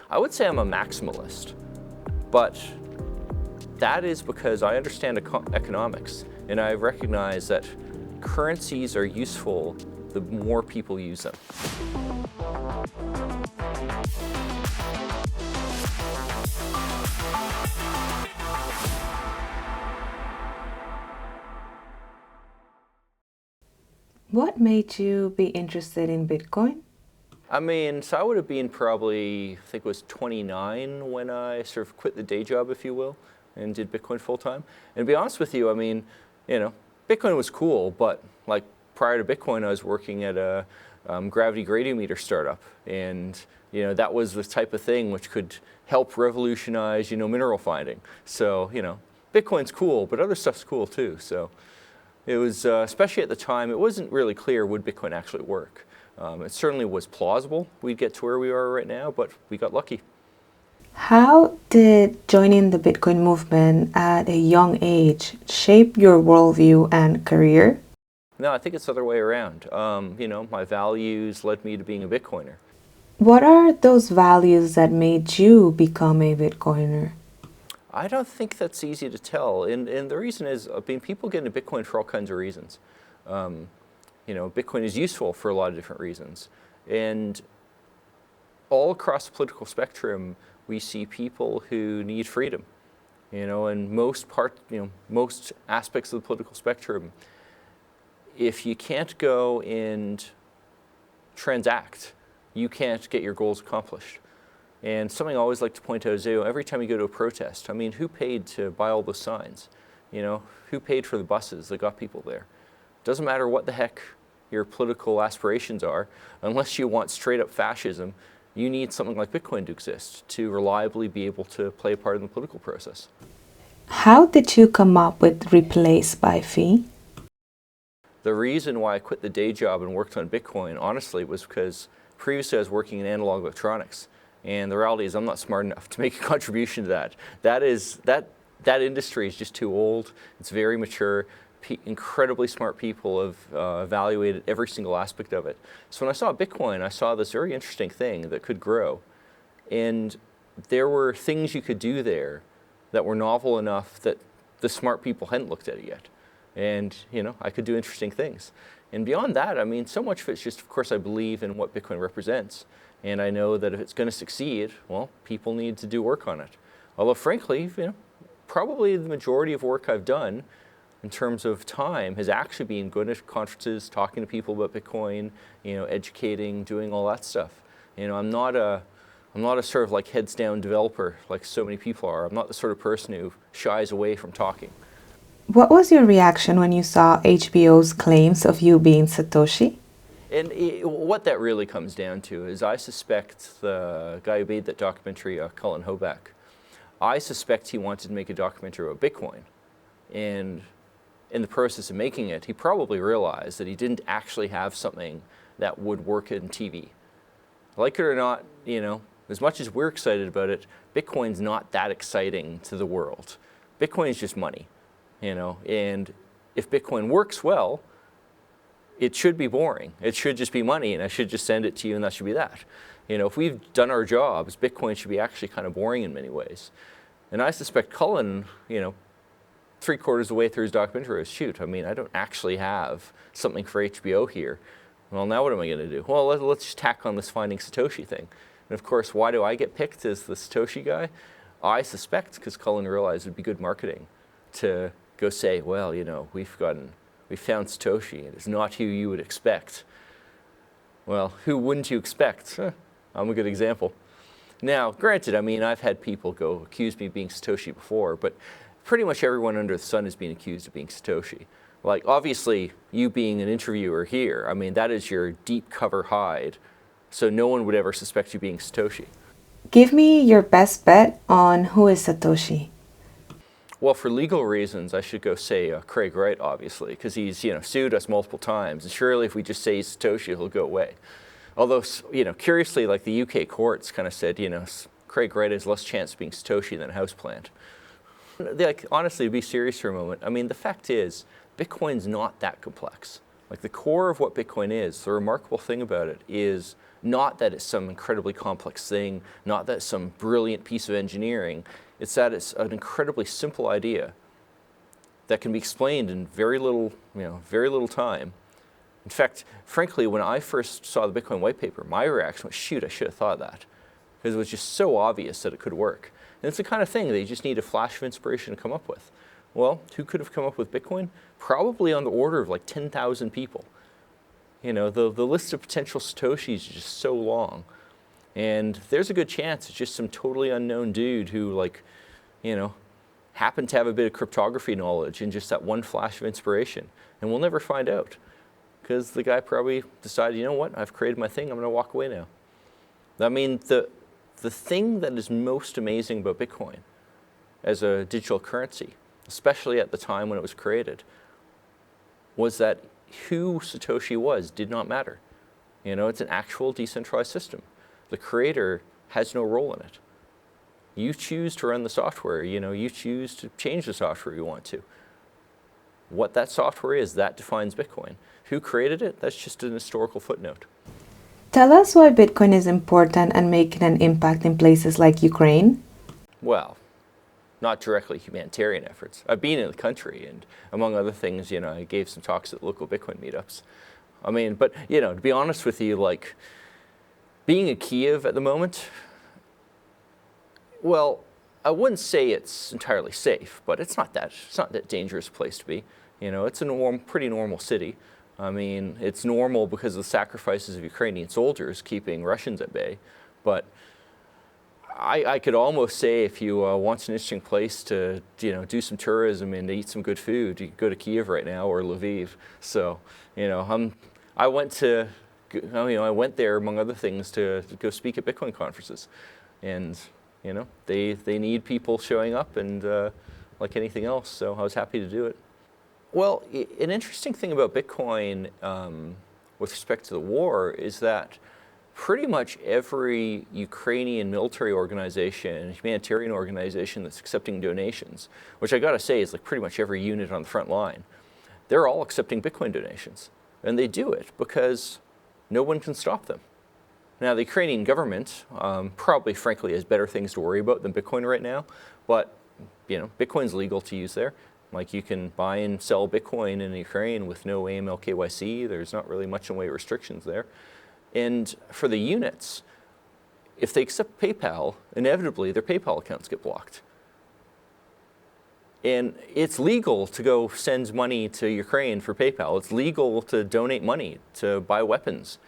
I would say I'm a maximalist, but that is because I understand economics, and I recognize that currencies are useful the more people use them. What made you be interested in Bitcoin? I mean, so I would have been probably, I think it was 29 when I sort of quit the day job, if you will, and did Bitcoin full time. And to be honest with you, I mean, Bitcoin was cool, but like prior to Bitcoin, I was working at a gravity gradiometer startup, and that was the type of thing which could help revolutionize mineral finding. So Bitcoin's cool, but other stuff's cool too. So it was, especially at the time, it wasn't really clear would Bitcoin actually work. It certainly was plausible we'd get to where we are right now, but we got lucky. How did joining the Bitcoin movement at a young age shape your worldview and career? No, I think it's the other way around. My values led me to being a Bitcoiner. What are those values that made you become a Bitcoiner? I don't think that's easy to tell, and the reason is, people get into Bitcoin for all kinds of reasons. Bitcoin is useful for a lot of different reasons, and all across the political spectrum, we see people who need freedom. And most aspects of the political spectrum, if you can't go and transact, you can't get your goals accomplished. And something I always like to point out is, every time you go to a protest, I mean, who paid to buy all those signs? Who paid for the buses that got people there? Doesn't matter what the heck your political aspirations are, unless you want straight up fascism, you need something like Bitcoin to exist to reliably be able to play a part in the political process. How did you come up with Replace by Fee? The reason why I quit the day job and worked on Bitcoin, honestly, was because previously I was working in analog electronics. And the reality is I'm not smart enough to make a contribution to that. That industry is just too old. It's very mature. Incredibly smart people have evaluated every single aspect of it. So when I saw Bitcoin, I saw this very interesting thing that could grow. And there were things you could do there that were novel enough that the smart people hadn't looked at it yet. And I could do interesting things. And beyond that, I mean, so much of it's just, of course, I believe in what Bitcoin represents. And I know that if it's going to succeed, well, people need to do work on it. Although, frankly, probably the majority of work I've done in terms of time has actually been going to conferences, talking to people about Bitcoin, educating, doing all that stuff. I'm not a sort of like heads down developer like so many people are. I'm not the sort of person who shies away from talking. What was your reaction when you saw HBO's claims of you being Satoshi? And what that really comes down to is, I suspect the guy who made that documentary, Cullen Hoback, I suspect he wanted to make a documentary about Bitcoin. And in the process of making it, he probably realized that he didn't actually have something that would work in TV. Like it or not, as much as we're excited about it, Bitcoin's not that exciting to the world. Bitcoin is just money, and if Bitcoin works well, it should be boring. It should just be money, and I should just send it to you, and that should be that. If we've done our jobs, Bitcoin should be actually kind of boring in many ways. And I suspect Cullen, 3/4 of the way through his documentary was, shoot, I mean, I don't actually have something for HBO here. Well, now what am I going to do? Well, let's just tack on this Finding Satoshi thing. And of course, why do I get picked as the Satoshi guy? I suspect because Cullen realized it would be good marketing to go say, well, we found Satoshi, and it's not who you would expect. Well, who wouldn't you expect? I'm a good example. Now, granted, I mean, I've had people go accuse me of being Satoshi before, but pretty much everyone under the sun has been accused of being Satoshi. Like, obviously, you being an interviewer here, I mean, that is your deep cover hide, so no one would ever suspect you being Satoshi. Give me your best bet on who is Satoshi. Well, for legal reasons, I should go say Craig Wright, obviously, because he's sued us multiple times, and surely if we just say Satoshi, he'll go away. Although, curiously, like the UK courts kind of said, Craig Wright has less chance of being Satoshi than a houseplant. Like, honestly, to be serious for a moment, I mean, the fact is, Bitcoin's not that complex. Like the core of what Bitcoin is, the remarkable thing about it is not that it's some incredibly complex thing, not that it's some brilliant piece of engineering, it's that it's an incredibly simple idea that can be explained in very little, very little time. In fact, frankly, when I first saw the Bitcoin white paper, my reaction was, shoot, I should have thought of that. Because it was just so obvious that it could work. And it's the kind of thing that you just need a flash of inspiration to come up with. Well, who could have come up with Bitcoin? Probably on the order of like 10,000 people. The list of potential Satoshis is just so long. And there's a good chance it's just some totally unknown dude who happened to have a bit of cryptography knowledge and just that one flash of inspiration. And we'll never find out. Because the guy probably decided, you know what, I've created my thing, I'm going to walk away now. I mean, the thing that is most amazing about Bitcoin as a digital currency, especially at the time when it was created, was that who Satoshi was did not matter. It's an actual decentralized system. The creator has no role in it. You choose to run the software, you choose to change the software you want to. What that software is, that defines Bitcoin. Who created it? That's just an historical footnote. Tell us why Bitcoin is important and making an impact in places like Ukraine. Well, not directly humanitarian efforts. I've been in the country, and among other things, I gave some talks at local Bitcoin meetups. But to be honest with you, like being in Kiev at the moment, well, I wouldn't say it's entirely safe, but it's not that dangerous a place to be. It's a pretty normal city. It's normal because of the sacrifices of Ukrainian soldiers keeping Russians at bay. But I could almost say if you want an interesting place to do some tourism and eat some good food, you could go to Kiev right now or Lviv. So I went there among other things to go speak at Bitcoin conferences, and they need people showing up and like anything else. So I was happy to do it. Well, an interesting thing about Bitcoin with respect to the war is that pretty much every Ukrainian military organization, humanitarian organization that's accepting donations, which I gotta say is like pretty much every unit on the front line, they're all accepting Bitcoin donations. And they do it because no one can stop them. Now, the Ukrainian government probably, frankly, has better things to worry about than Bitcoin right now, but Bitcoin's legal to use there. Like you can buy and sell Bitcoin in Ukraine with no AML KYC. There's not really much in the way of restrictions there. And for the units, if they accept PayPal, inevitably their PayPal accounts get blocked. And it's legal to go send money to Ukraine for PayPal. It's legal to donate money to buy weapons.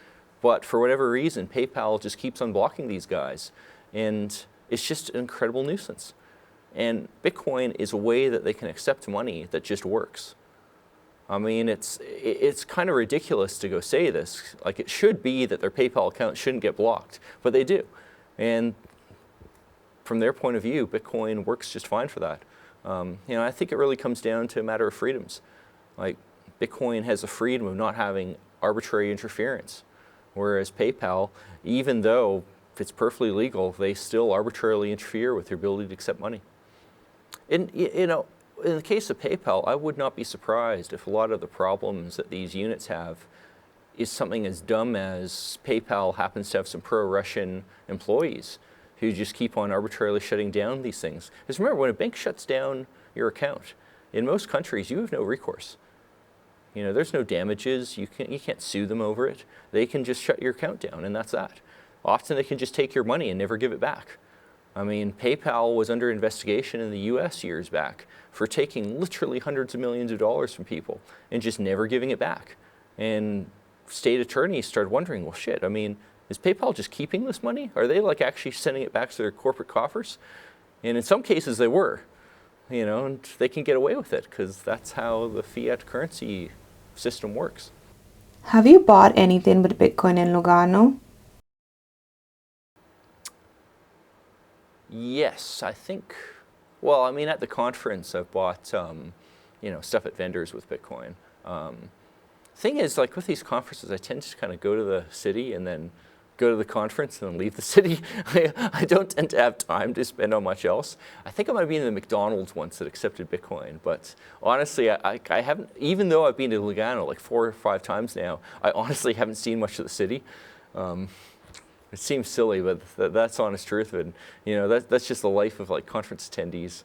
But for whatever reason, PayPal just keeps on blocking these guys. And it's just an incredible nuisance. And Bitcoin is a way that they can accept money that just works. It's kind of ridiculous to go say this. Like it should be that their PayPal account shouldn't get blocked, but they do. And from their point of view, Bitcoin works just fine for that. I think it really comes down to a matter of freedoms. Like Bitcoin has the freedom of not having arbitrary interference, whereas PayPal, even though it's perfectly legal, they still arbitrarily interfere with your ability to accept money. And in the case of PayPal, I would not be surprised if a lot of the problems that these units have is something as dumb as PayPal happens to have some pro-Russian employees who just keep on arbitrarily shutting down these things. Because remember, when a bank shuts down your account, in most countries, you have no recourse. There's no damages. You can't sue them over it. They can just shut your account down, and that's that. Often they can just take your money and never give it back. PayPal was under investigation in the US years back for taking literally hundreds of millions of dollars from people and just never giving it back. And state attorneys started wondering, well, shit, is PayPal just keeping this money? Are they like actually sending it back to their corporate coffers? And in some cases they were, and they can get away with it because that's how the fiat currency system works. Have you bought anything with Bitcoin in Lugano? Yes, I think, at the conference I've bought, stuff at vendors with Bitcoin. Thing is, like with these conferences, I tend to kind of go to the city and then go to the conference and then leave the city. I don't tend to have time to spend on much else. I think I might have been in the McDonald's once that accepted Bitcoin, but honestly, I haven't, even though I've been to Lugano like 4 or 5 times now, I honestly haven't seen much of the city. It seems silly, but that's honest truth. And that's just the life of like conference attendees.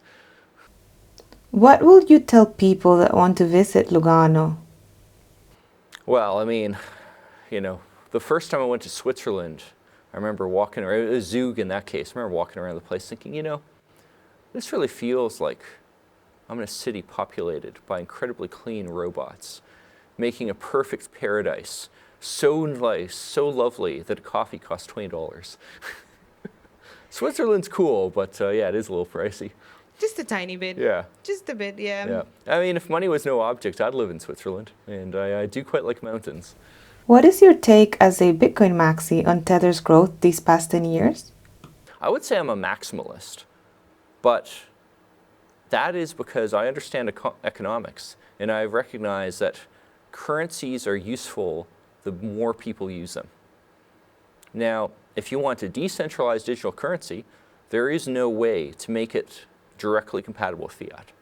What will you tell people that want to visit Lugano? Well, I mean, the first time I went to Switzerland, I remember walking around, it was Zug in that case, I remember walking around the place thinking, this really feels like I'm in a city populated by incredibly clean robots, making a perfect paradise, so nice, so lovely that a coffee costs $20. Switzerland's cool, but yeah, it is a little pricey. Just a tiny bit. Yeah. Just a bit, yeah. Yeah. I mean, if money was no object, I'd live in Switzerland, and I do quite like mountains. What is your take as a Bitcoin maxi on Tether's growth these past 10 years? I would say I'm a maximalist, but that is because I understand economics, and I recognize that currencies are useful the more people use them. Now, if you want a decentralized digital currency, there is no way to make it directly compatible with fiat.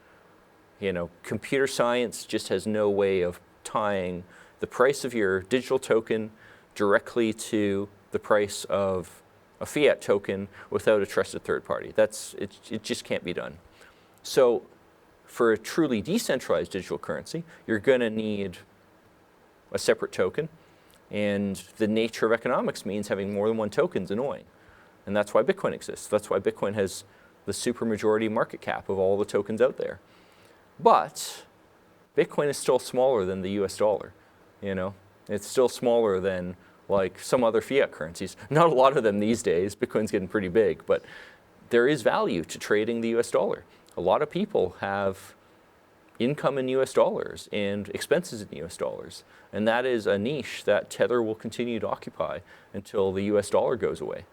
Computer science just has no way of tying the price of your digital token directly to the price of a fiat token without a trusted third party. It just can't be done. So for a truly decentralized digital currency, you're going to need a separate token, and the nature of economics means having more than one token is annoying. And that's why Bitcoin exists. That's why Bitcoin has the supermajority market cap of all the tokens out there. But Bitcoin is still smaller than the US dollar. It's still smaller than like some other fiat currencies. Not a lot of them these days. Bitcoin's getting pretty big, but there is value to trading the US dollar. A lot of people have income in US dollars and expenses in US dollars. And that is a niche that Tether will continue to occupy until the US dollar goes away.